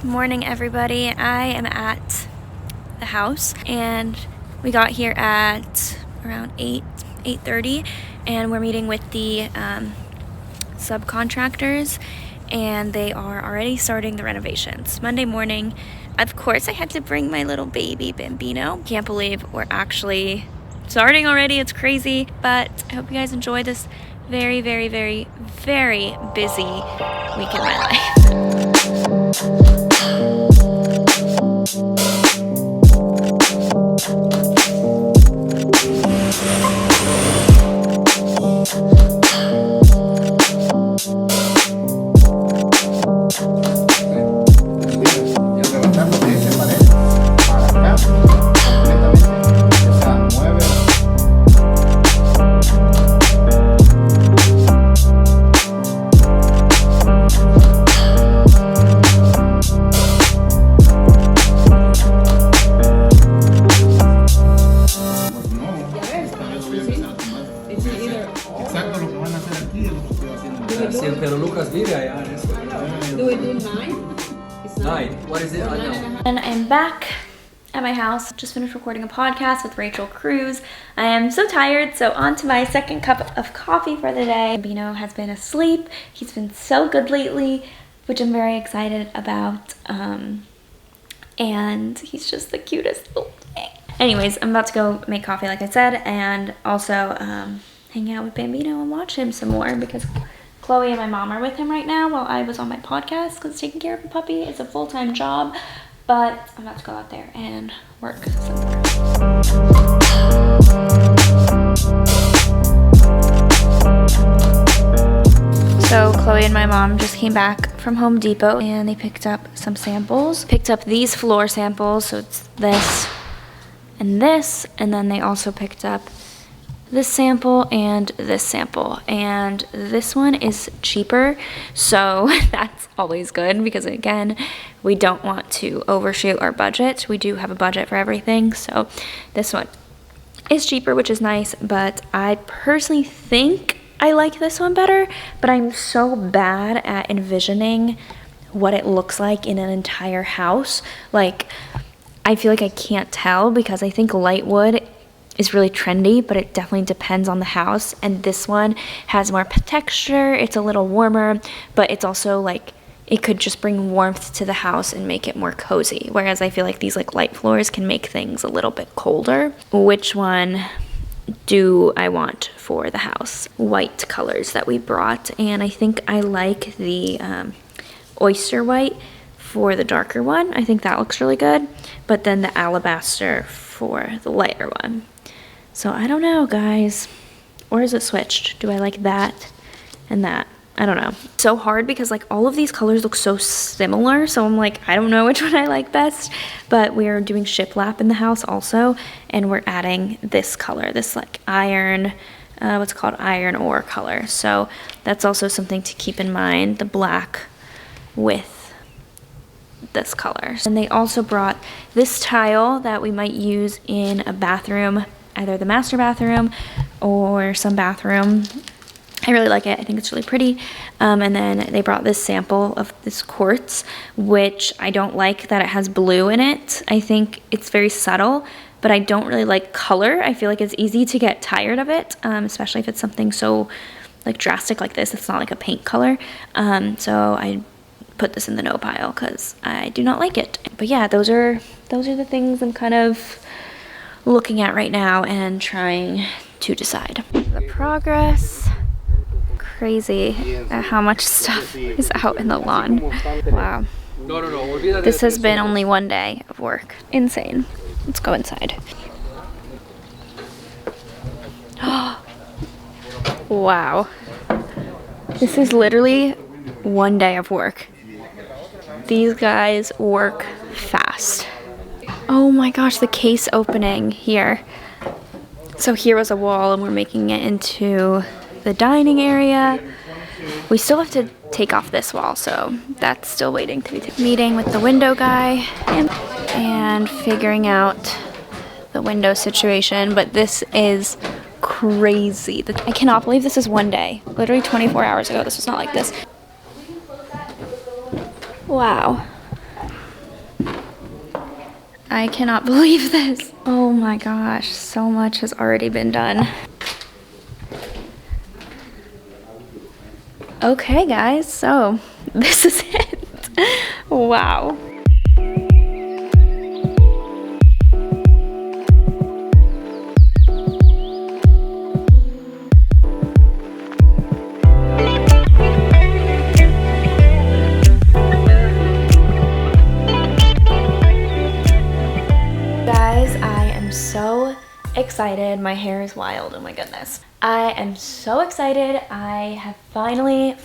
Morning, everybody. I am at the house and we got here at around 8:30 and we're meeting with the subcontractors and they are already starting the renovations. Monday morning, of course, I had to bring my little baby Bambino. Can't believe we're actually starting already. It's crazy, but I hope you guys enjoy this very, very, very, very busy week in my life. What is it? And I'm back at my house. Just finished recording a podcast with Rachel Cruz. I am so tired, so on to my second cup of coffee for the day. Bambino has been asleep. He's been so good lately, which I'm very excited about. And he's just the cutest little thing. Anyways, I'm about to go make coffee like I said, and also hang out with Bambino and watch him some more because Chloe and my mom are with him right now while I was on my podcast because taking care of a puppy is a full-time job, but I'm about to go out there and work some more. So Chloe and my mom just came back from Home Depot and they picked up some samples. Picked up these floor samples, so it's this, and then they also picked up this sample and this sample, and this one is cheaper, so that's always good because again, we don't want to overshoot our budget. We do have a budget for everything, so this one is cheaper, which is nice, but I personally think I like this one better, but I'm so bad at envisioning what it looks like in an entire house. Like, I feel like I can't tell because I think light wood is really trendy, but it definitely depends on the house, and this one has more texture. It's a little warmer, but it's also like it could just bring warmth to the house and make it more cozy, whereas I feel like these like light floors can make things a little bit colder. Which one do I want for the house? White colors that we brought, and I think I like the oyster white for the darker one. I think that looks really good, but then the alabaster for the lighter one. So I don't know, guys. Or is it switched? Do I like that and that? I don't know. So hard because like all of these colors look so similar, so I'm like, I don't know which one I like best. But we're doing shiplap in the house also, and we're adding this color, this like iron, what's called iron ore color. So that's also something to keep in mind, the black with this color. And they also brought this tile that we might use in a bathroom, either the master bathroom or some bathroom. I really like it. I think it's really pretty. And then they brought this sample of this quartz, which I don't like that it has blue in it. I think it's very subtle, but I don't really like color. I feel like it's easy to get tired of it, especially if it's something so like drastic like this. It's not like a paint color. So I put this in the no pile because I do not like it. But yeah, those are the things I'm kind of looking at right now and trying to decide. The progress. Crazy at how much stuff is out in the lawn. Wow. This has been only one day of work. Insane. Let's go inside. Wow. This is literally one day of work. These guys work fast. Oh my gosh, the case opening here. So here was a wall and we're making it into the dining area. We still have to take off this wall, so that's still waiting to be taken. Meeting with the window guy and figuring out the window situation, but this is crazy. I cannot believe this is one day. Literally 24 hours ago, this was not like this. Wow. I cannot believe this. Oh my gosh, so much has already been done. Okay guys, so this is it. Wow. Guys, I am so excited. My hair is wild, oh my goodness. I am so excited. I have finally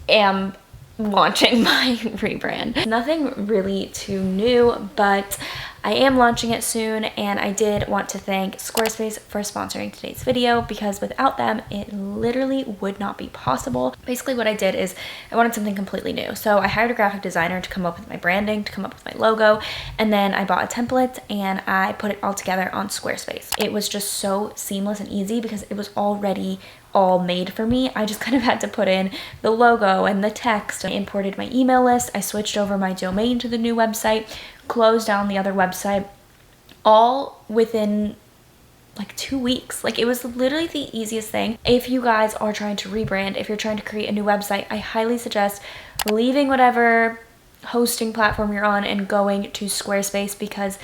am launching my rebrand. Nothing really too new, but I am launching it soon, and I did want to thank Squarespace for sponsoring today's video because without them, it literally would not be possible. Basically what I did is I wanted something completely new. So I hired a graphic designer to come up with my branding, to come up with my logo, and then I bought a template and I put it all together on Squarespace. It was just so seamless and easy because it was already all made for me. I just kind of had to put in the logo and the text. I imported my email list. I switched over my domain to the new website, closed down the other website, all within like 2 weeks. Like, it was literally the easiest thing. If you guys are trying to rebrand, if you're trying to create a new website, I highly suggest leaving whatever hosting platform you're on and going to Squarespace because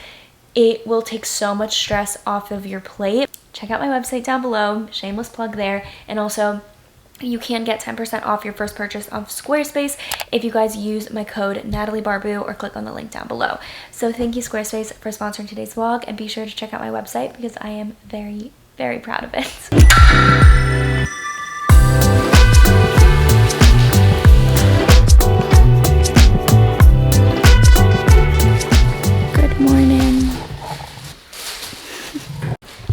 it will take so much stress off of your plate. Check out my website down below, shameless plug there, and also you can get 10% off your first purchase of Squarespace if you guys use my code Natalie Barbu or click on the link down below. So thank you Squarespace for sponsoring today's vlog, and be sure to check out my website because I am very, very proud of it.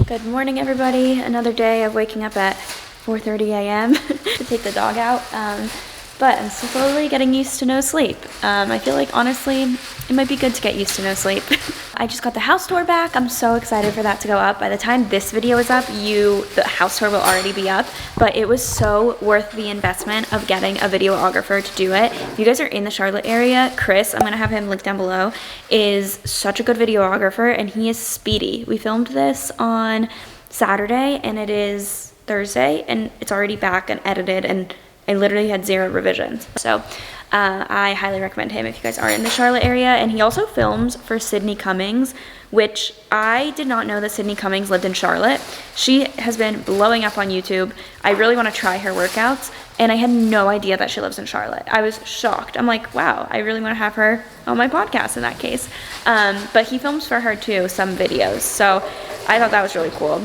Good morning, everybody. Another day of waking up at 4:30 a.m. to take the dog out, but I'm slowly getting used to no sleep. I feel like, honestly, it might be good to get used to no sleep. I just got the house tour back. I'm so excited for that to go up. By the time this video is up, the house tour will already be up, but it was so worth the investment of getting a videographer to do it. If you guys are in the Charlotte area, Chris, I'm gonna have him linked down below, is such a good videographer, and he is speedy. We filmed this on Saturday, and it is Thursday, and it's already back and edited, and I literally had 0 revisions. So I highly recommend him if you guys are in the Charlotte area. And he also films for Sydney Cummings, which I did not know that Sydney Cummings lived in Charlotte. She has been blowing up on YouTube. I really want to try her workouts, and I had no idea that she lives in Charlotte. I was shocked. I'm like, wow, I really want to have her on my podcast in that case. But he films for her too, some videos. So I thought that was really cool.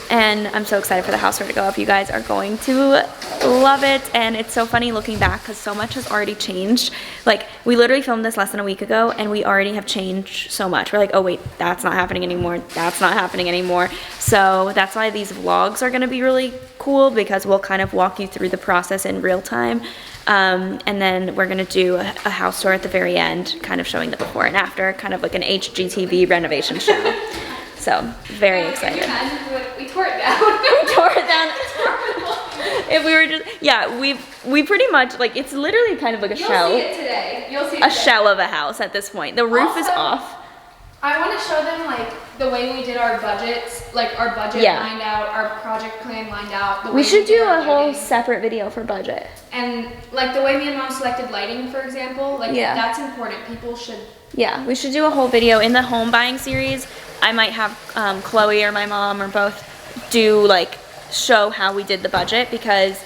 And I'm so excited for the house tour to go up. You guys are going to love it. And it's so funny looking back because so much has already changed. Like, we literally filmed this less than a week ago and we already have changed so much. We're like, oh wait, that's not happening anymore. That's not happening anymore. So that's why these vlogs are gonna be really cool, because we'll kind of walk you through the process in real time. And then we're gonna do a house tour at the very end, kind of showing the before and after, kind of like an HGTV renovation show. So, very excited. We tore it down. We tore it down. If we were just, yeah, we pretty much, like, it's literally kind of like a shell. You'll see it today. You'll see it a today. shell of a house at this point. The roof is Also, off. I want to show them, like, the way we did our budgets, like our budget lined out, our project plan lined out. The We way should did do our a whole lighting. separate video for budget. And, like, the way me and Mom selected lighting, for example, like, Yeah. that's important. People should. Yeah, we should do a whole video in the home buying series. I might have Chloe or my mom or both do, like, show how we did the budget, because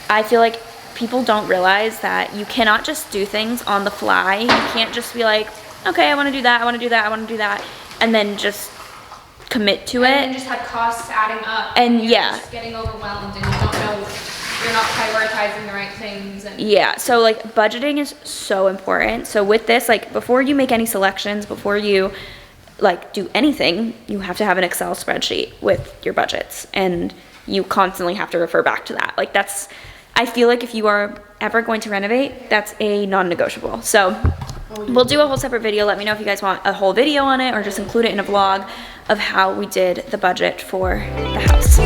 I feel like people don't realize that you cannot just do things on the fly. You can't just be like, okay, I want to do that, I want to do that, I want to do that, and then just commit to it. And then just have costs adding up. And you're yeah. just getting overwhelmed and you don't know, you're not prioritizing the right things. And Yeah, so like budgeting is so important. So with this, like, before you make any selections, before you like do anything, you have to have an Excel spreadsheet with your budgets, and you constantly have to refer back to that. Like, that's, I feel like if you are ever going to renovate, that's a non-negotiable. So we'll do a whole separate video. Let me know if you guys want a whole video on it or just include it in a vlog of how we did the budget for the house.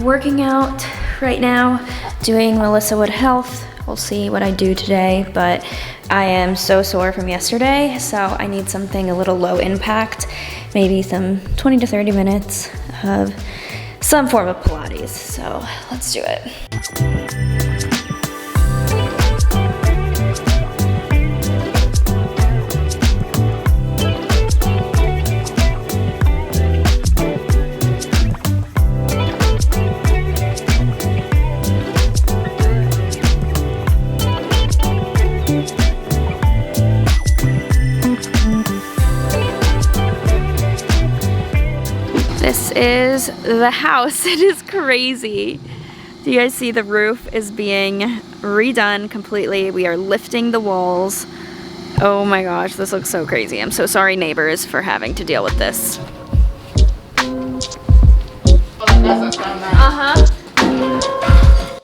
working out right now, doing Melissa Wood Health. We'll see what I do today, but I am so sore from yesterday, so I need something a little low impact, maybe some 20 to 30 minutes of some form of Pilates. So let's do it. This is the house. It is crazy. Do you guys see the roof is being redone completely? We are lifting the walls. Oh my gosh, this looks so crazy. I'm so sorry, neighbors, for having to deal with this. Uh-huh.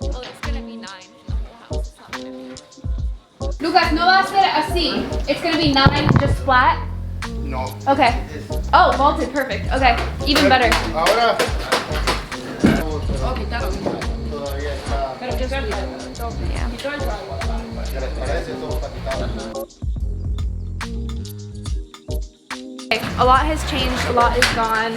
Well, it's gonna be 9 in the whole house. It's not gonna be. Lucas, no va a ser así. It's gonna be 9 just flat. No. Okay. Oh, vaulted, perfect. Okay, even better. Ahora. Okay, a lot has changed, a lot is gone.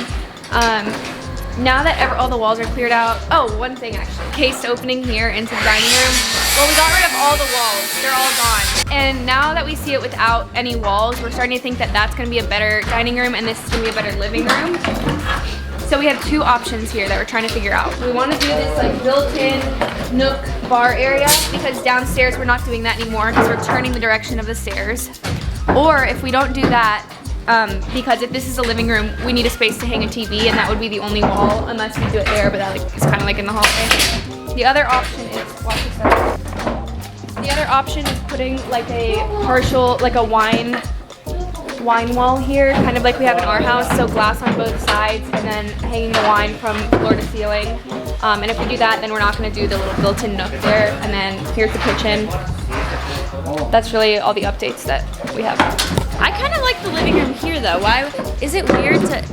Now that all the walls are cleared out, oh, one thing actually, case opening here into the dining room. Well, we got rid of all the walls, they're all gone. And now that we see it without any walls, we're starting to think that that's gonna be a better dining room and this is gonna be a better living room. So we have 2 options here that we're trying to figure out. We wanna do this like built-in nook bar area because downstairs we're not doing that anymore because we're turning the direction of the stairs. Or if we don't do that, because if this is a living room, we need a space to hang a TV and that would be the only wall unless we do it there, but that is kind of like in the hallway. The other option is, watch this out. The other option is putting like a partial, like a wine wall here, kind of like we have in our house, so glass on both sides and then hanging the wine from floor to ceiling. And if we do that, then we're not gonna do the little built-in nook there, and then here's the kitchen. That's really all the updates that we have. I kind of like the living room here though. Why is it weird to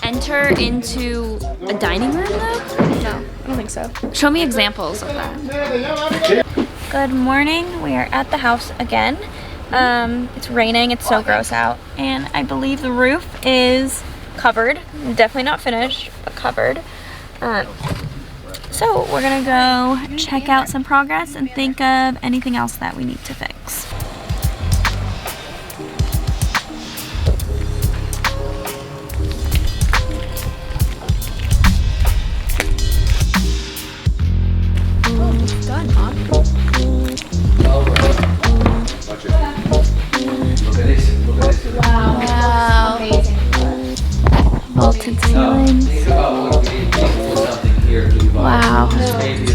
enter into a dining room though? No, I don't think so. Show me examples of that. Good morning. We are at the house again. It's raining. It's so gross out, and I believe the roof is covered. Definitely not finished, but covered. So we're gonna go check out some progress and think of anything else that we need to fix. Wow. Amazing. Vaulted ceilings. Think about what we need to put something here to Wow. maybe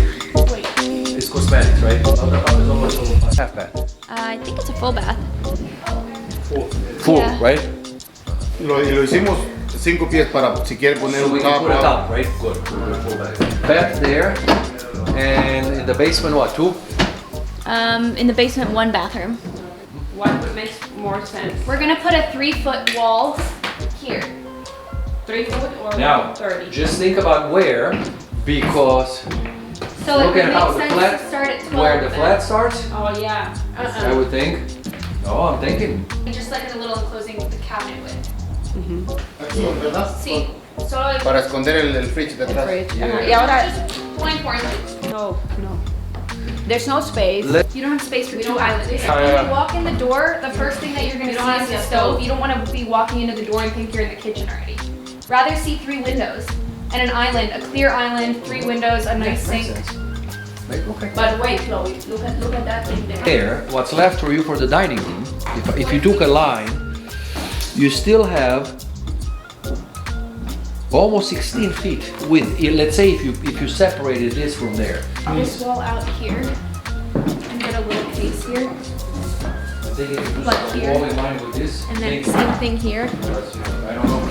it's cosmetics, right? Half bath. I think it's a full bath. Full, Yeah. right? Y lo hicimos 5 pies para si quiere poner So we un can put a top. top, right? Good. We'll do a full bath. Bath there, and in the basement, what, 2? In the basement, 1 bathroom. What makes more sense? We're gonna put a 3-foot wall here. 3 foot or Now, 30? just think about where, because So it look would at how make the sense flat, to start at 12. where the flat starts, Oh yeah. I would think. Oh, I'm thinking. Just like a little enclosing the cabinet with. Aquí, ¿verdad? Sí. Solo Para esconder el fridge detrás. Y ahora, just 24 inches. no. There's no space. You don't have space for 2 islands. When yeah. you walk in the door, the first thing that you're gonna see is the stove. You don't wanna be walking into the door and think you're in the kitchen already. Rather see 3 windows and an island, a clear island, 3 windows, a nice sink. Okay. But wait, Chloe, look at that thing there. There, what's left for you for the dining room, if you took a line, you still have almost 16 feet width. Let's say if you separated this from there. This wall out here and get a little case here. Take it to Like some here. wall in line with this. And then Take- same thing here. I don't know.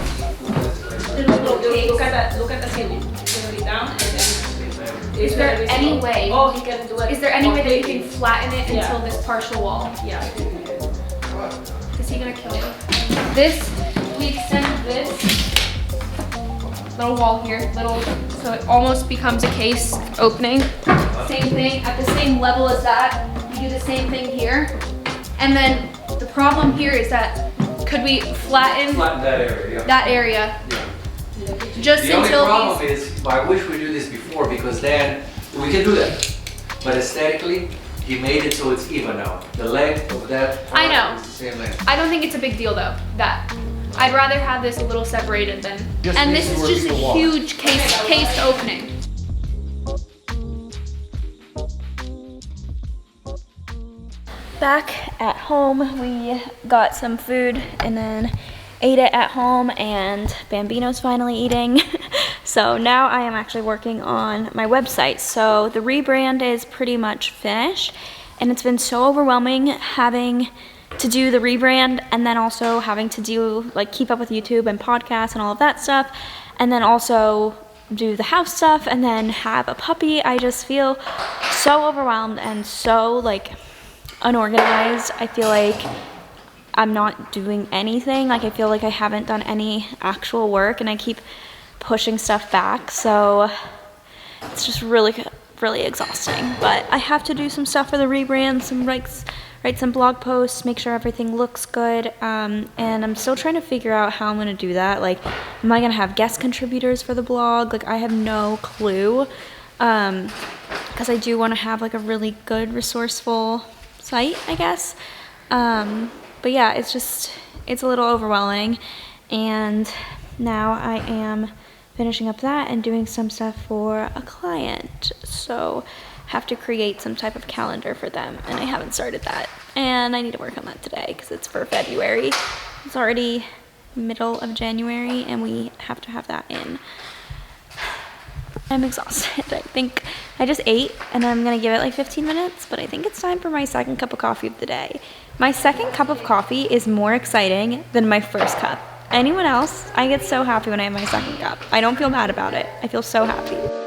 Look at the ceiling. It's gonna be down and then. Is there any way? Oh, he can do it. Is there any way that you can completely. flatten it Yeah. until this partial wall? Yeah. Is he gonna kill you? This, we extend this little wall here, so it almost becomes a case opening. Same thing at the same level as that. You do the same thing here. And then the problem here is that could we flatten Flatten that area, yeah. that area? Yeah. Just The only until problem these. is, I wish we do this before, because then we can do that. But aesthetically, he made it so it's even now. The length of that I know. is the same length. I don't think it's a big deal though, that. I'd rather have this a little separated than. Just And this this is is where just you a walk. huge case opening. Back at home, we got some food and then ate it at home, and Bambino's finally eating. So now I am actually working on my website. So the rebrand is pretty much finished, and it's been so overwhelming having to do the rebrand and then also having to do like keep up with YouTube and podcasts and all of that stuff, and then also do the house stuff and then have a puppy. I just feel so overwhelmed and so like unorganized. I feel like I'm not doing anything. Like I feel like I haven't done any actual work and I keep pushing stuff back. So it's just really exhausting. But I have to do some stuff for the rebrand, write some blog posts, make sure everything looks good. And I'm still trying to figure out how I'm gonna do that. Like, am I gonna have guest contributors for the blog? Like, I have no clue. Because I do wanna have like a really good, resourceful site, I guess. But yeah, it's a little overwhelming. And now I am finishing up that and doing some stuff for a client. So have to create some type of calendar for them, and I haven't started that. And I need to work on that today because it's for February. It's already middle of January and we have to have that in. I'm exhausted. I think I just ate and I'm gonna give it like 15 minutes, but I think it's time for my second cup of coffee of the day. My second cup of coffee is more exciting than my first cup. Anyone else? I get so happy when I have my second cup. I don't feel bad about it. I feel so happy.